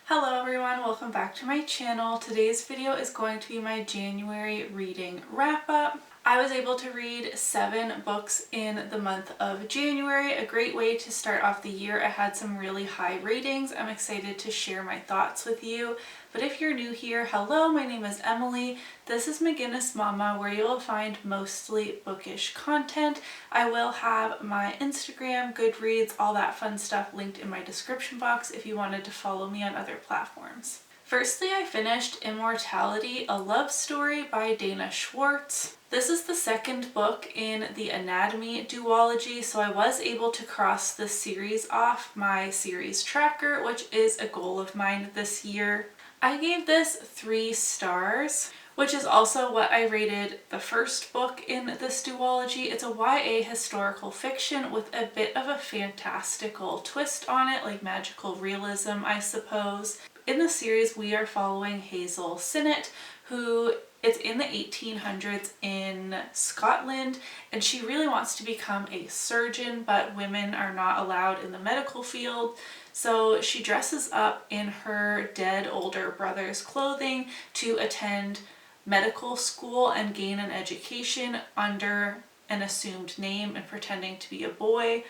Hello everyone, welcome back to my channel. Today's video is going to be my January reading wrap up. I was able to read 7 books in the month of January, a great way to start off the year. I had some really high ratings. I'm excited to share my thoughts with you. But if you're new here, hello, my name is Emily. This is MacInnis Mama, where you will find mostly bookish content. I will have my Instagram, Goodreads, all that fun stuff linked in my description box if you wanted to follow me on other platforms. Firstly, I finished Immortality, a love story by Dana Schwartz. This is the second book in the Anatomy duology, so I was able to cross this series off my series tracker, which is a goal of mine this year. I gave this 3 stars, which is also what I rated the first book in this duology. It's a YA historical fiction with a bit of a fantastical twist on it, like magical realism, I suppose. In the series, we are following Hazel Sinnott, who is in the 1800s in Scotland, and she really wants to become a surgeon, but women are not allowed in the medical field. So she dresses up in her dead older brother's clothing to attend medical school and gain an education under an assumed name and pretending to be a boy.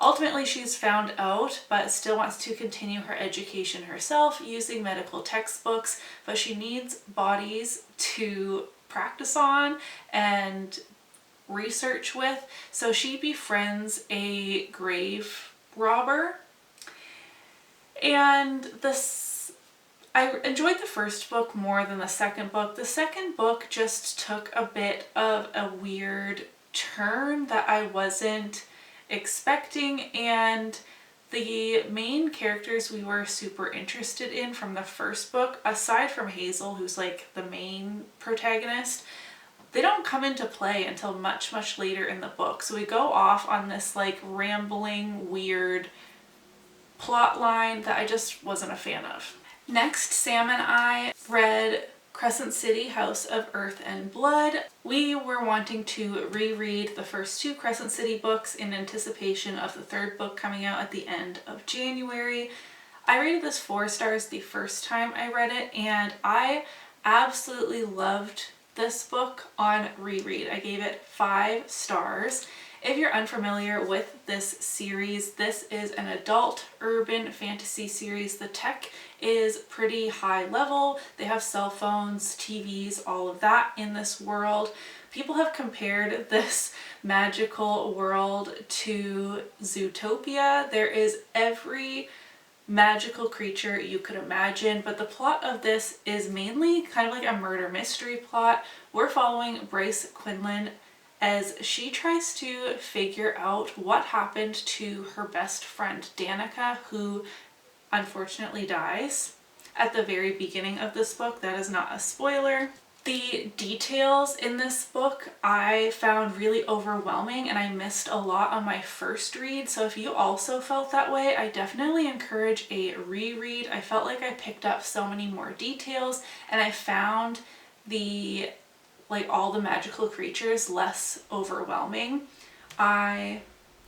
Ultimately, she's found out, but still wants to continue her education herself using medical textbooks, but she needs bodies to practice on and research with, so she befriends a grave robber. And I enjoyed the first book more than the second book. The second book just took a bit of a weird turn that I wasn't expecting, and the main characters we were super interested in from the first book, aside from Hazel, who's like the main protagonist, they don't come into play until much later in the book. So we go off on this like rambling, weird plot line that I just wasn't a fan of. Next, Sam and I read Crescent City, House of Earth and Blood. We were wanting to reread the first 2 Crescent City books in anticipation of the 3rd book coming out at the end of January. I rated this 4 stars the first time I read it, and I absolutely loved this book on reread. I gave it 5 stars. If you're unfamiliar with this series, this is an adult urban fantasy series. The tech is pretty high level. They have cell phones, TVs, all of that in this world. People have compared this magical world to Zootopia. There is every magical creature you could imagine, but the plot of this is mainly kind of like a murder mystery plot. We're following Bryce Quinlan as she tries to figure out what happened to her best friend Danica, who unfortunately dies at the very beginning of this book. That is not a spoiler. The details in this book I found really overwhelming, and I missed a lot on my first read. So if you also felt that way, I definitely encourage a reread. I felt like I picked up so many more details, and I found all the magical creatures less overwhelming. I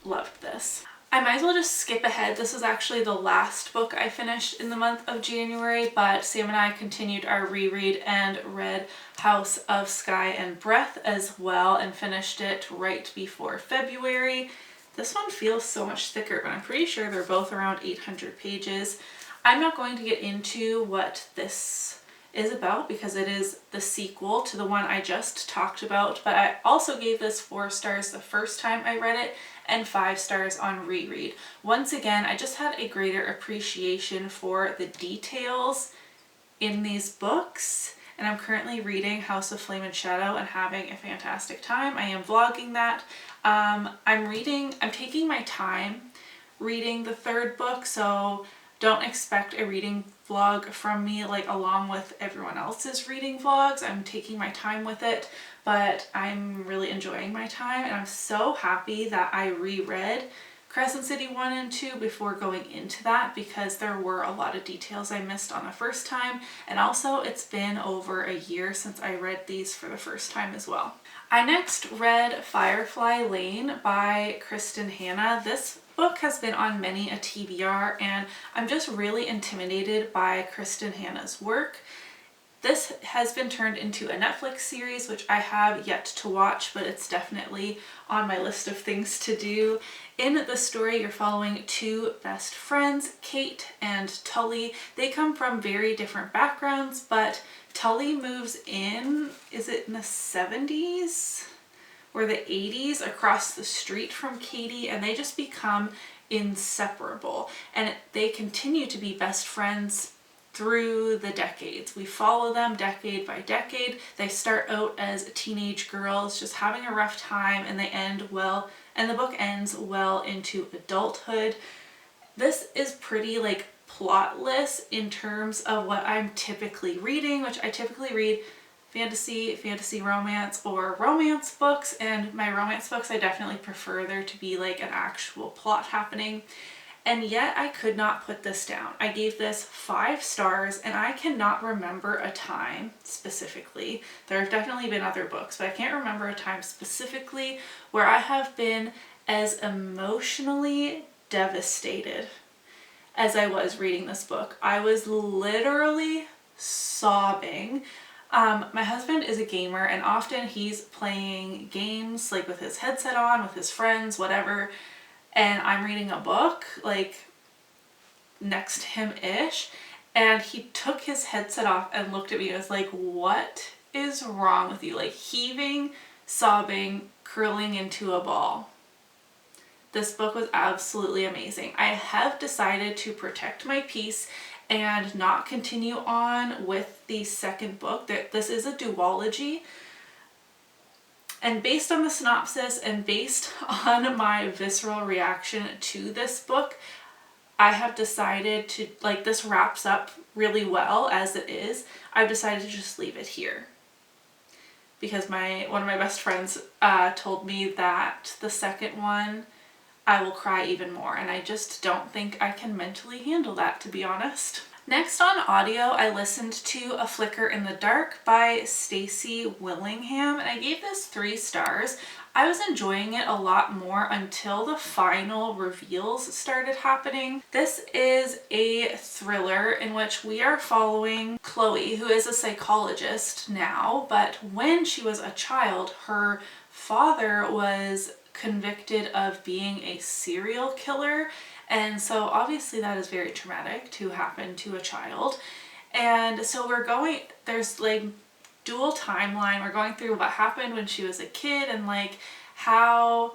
loved this. I might as well just skip ahead. This is actually the last book I finished in the month of January, but Sam and I continued our reread and read House of Sky and Breath as well, and finished it right before February. This one feels so much thicker, but I'm pretty sure they're both around 800 pages. I'm not going to get into what this is about because it is the sequel to the one I just talked about, but I also gave this 4 stars the first time I read it and 5 stars on reread. Once again, I just had a greater appreciation for the details in these books, and I'm currently reading House of Flame and Shadow and having a fantastic time. I am vlogging that. I'm taking my time reading the 3rd book, so don't expect a reading vlog from me like along with everyone else's reading vlogs. I'm taking my time with it, but I'm really enjoying my time, and I'm so happy that I reread Crescent City 1 and 2 before going into that, because there were a lot of details I missed on the first time, and also it's been over a year since I read these for the first time as well. I next read Firefly Lane by Kristen Hanna. This book has been on many a TBR, and I'm just really intimidated by Kristen Hanna's work. This has been turned into a Netflix series, which I have yet to watch, but it's definitely on my list of things to do. In the story, you're following two best friends, Kate and Tully. They come from very different backgrounds, but Tully moves in, is it in the 70s or the 80s, across the street from Katie, and they just become inseparable. And they continue to be best friends through the decades. We follow them decade by decade. They start out as teenage girls just having a rough time, and they end well, and the book ends well into adulthood. This is pretty like plotless in terms of what I'm typically reading, which I typically read fantasy romance, or romance books, and my romance books I definitely prefer there to be like an actual plot happening. And yet I could not put this down. I gave this 5 stars, and I cannot remember a time specifically. There have definitely been other books, but I can't remember a time specifically where I have been as emotionally devastated as I was reading this book. I was literally sobbing. My husband is a gamer, and often he's playing games like with his headset on, with his friends, whatever, and I'm reading a book like next to him-ish, and he took his headset off and looked at me and was like, what is wrong with you? Like heaving, sobbing, curling into a ball. This book was absolutely amazing. I have decided to protect my peace and not continue on with the second book. This is a duology. And based on the synopsis and based on my visceral reaction to this book, I have decided to, like, this wraps up really well as it is. I've decided to just leave it here. Because one of my best friends told me that the second one, I will cry even more. And I just don't think I can mentally handle that, to be honest. Next on audio, I listened to A Flicker in the Dark by Stacey Willingham, and I gave this 3 stars. I was enjoying it a lot more until the final reveals started happening. This is a thriller in which we are following Chloe, who is a psychologist now, but when she was a child, her father was convicted of being a serial killer. And so obviously that is very traumatic to happen to a child. And so there's like dual timeline. We're going through what happened when she was a kid, and like how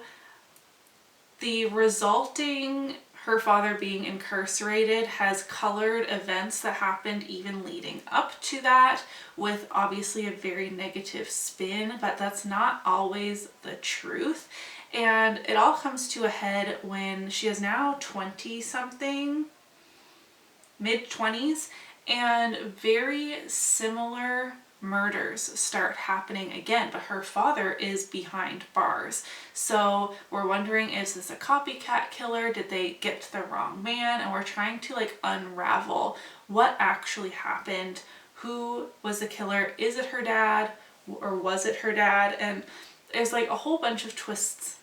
the resulting her father being incarcerated has colored events that happened even leading up to that, with obviously a very negative spin, but that's not always the truth. And it all comes to a head when she is now 20-something, mid-20s, and very similar murders start happening again, but her father is behind bars. So we're wondering, is this a copycat killer? Did they get the wrong man? And we're trying to like unravel what actually happened. Who was the killer? Is it her dad, or was it her dad? And there's like a whole bunch of twists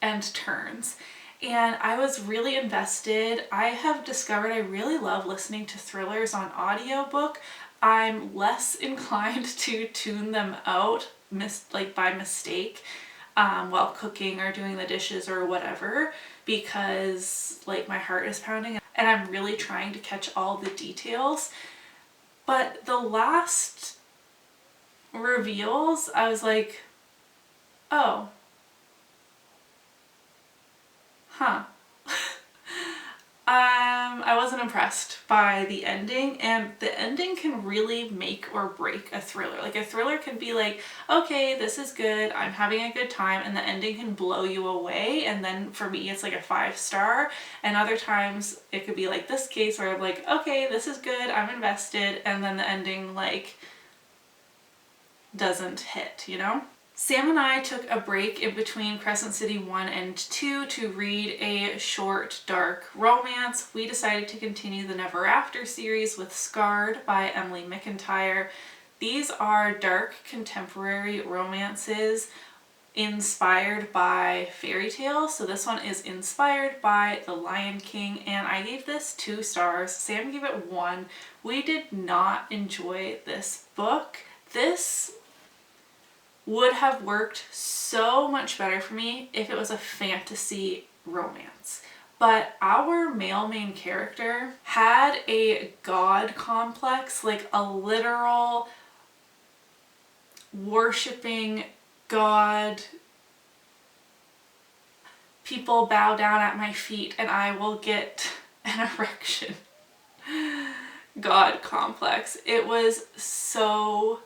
and turns, and I was really invested. I have discovered I really love listening to thrillers on audiobook. I'm less inclined to tune them out by mistake while cooking or doing the dishes or whatever, because like my heart is pounding and I'm really trying to catch all the details. But the last reveals, I was like, oh, huh. I wasn't impressed by the ending, and the ending can really make or break a thriller. Like a thriller can be like, okay, this is good, I'm having a good time, and the ending can blow you away, and then for me it's like a 5-star. And other times it could be like this case where I'm like, okay, this is good, I'm invested, and then the ending like doesn't hit, you know? Sam and I took a break in between Crescent City 1 and 2 to read a short, dark romance. We decided to continue the Never After series with Scarred by Emily McIntyre. These are dark contemporary romances inspired by fairy tales. So this one is inspired by The Lion King, and I gave this 2 stars. Sam gave it 1. We did not enjoy this book. This would have worked so much better for me if it was a fantasy romance. But our male main character had a god complex, like a literal worshipping god, people bow down at my feet and I will get an erection god complex. It was so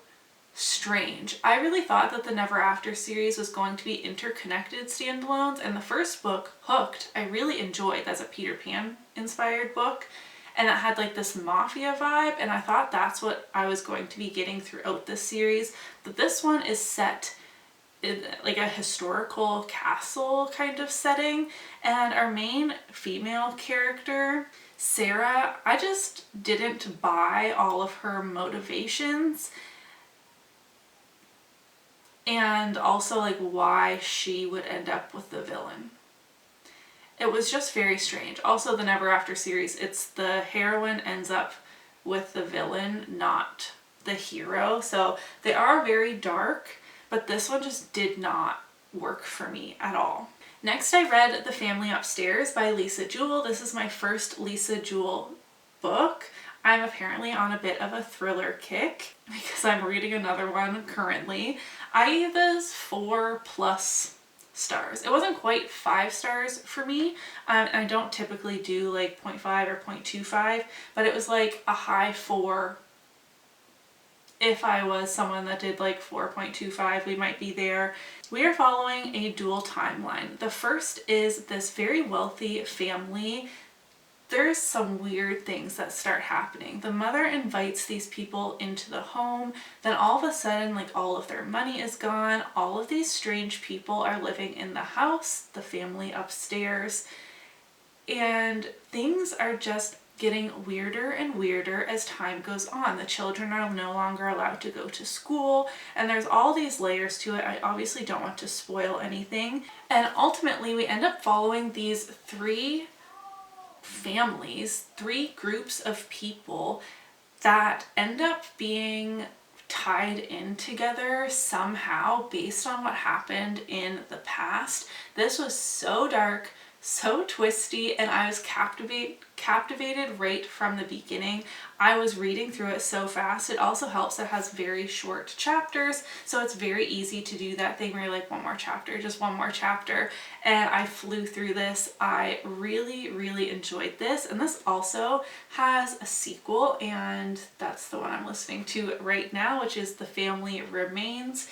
strange. I really thought that the Never After series was going to be interconnected standalones, and the first book, Hooked, I really enjoyed as a Peter Pan inspired book, and it had like this mafia vibe, and I thought that's what I was going to be getting throughout this series. But this one is set in like a historical castle kind of setting, and our main female character, Sarah, I just didn't buy all of her motivations, and also like why she would end up with the villain. It was just very strange. Also, the Never After series, it's the heroine ends up with the villain, not the hero. So they are very dark, but this one just did not work for me at all. Next, I read The Family Upstairs by Lisa Jewell. This is my first Lisa Jewell book. I'm apparently on a bit of a thriller kick because I'm reading another one currently. I gave this 4+ stars. It wasn't quite 5 stars for me. I don't typically do like 0.5 or 0.25, but it was like a high 4. If I was someone that did like 4.25, we might be there. We are following a dual timeline. The first is this very wealthy family. There's some weird things that start happening. The mother invites these people into the home, then all of a sudden like all of their money is gone. All of these strange people are living in the house, the family upstairs, and things are just getting weirder and weirder as time goes on. The children are no longer allowed to go to school, and there's all these layers to it. I obviously don't want to spoil anything. And ultimately we end up following these 3 families, 3 groups of people that end up being tied in together somehow based on what happened in the past. This was so dark, so twisty, and I was captivated right from the beginning. I was reading through it so fast. It also helps that it has very short chapters, so it's very easy to do that thing where you're like, one more chapter, just one more chapter, and I flew through this. I really enjoyed this, and this also has a sequel, and that's the one I'm listening to right now, which is The Family Remains.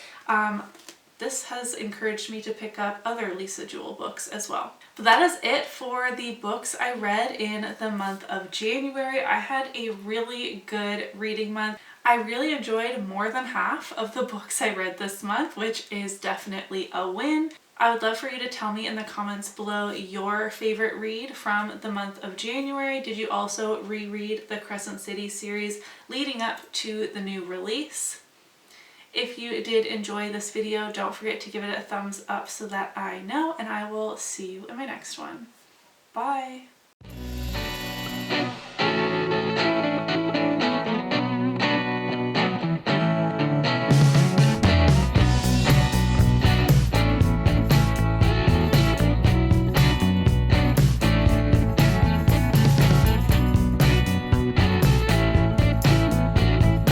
This has encouraged me to pick up other Lisa Jewell books as well. But that is it for the books I read in the month of January. I had a really good reading month. I really enjoyed more than half of the books I read this month, which is definitely a win. I would love for you to tell me in the comments below your favorite read from the month of January. Did you also reread the Crescent City series leading up to the new release? If you did enjoy this video, don't forget to give it a thumbs up so that I know, and I will see you in my next one. Bye!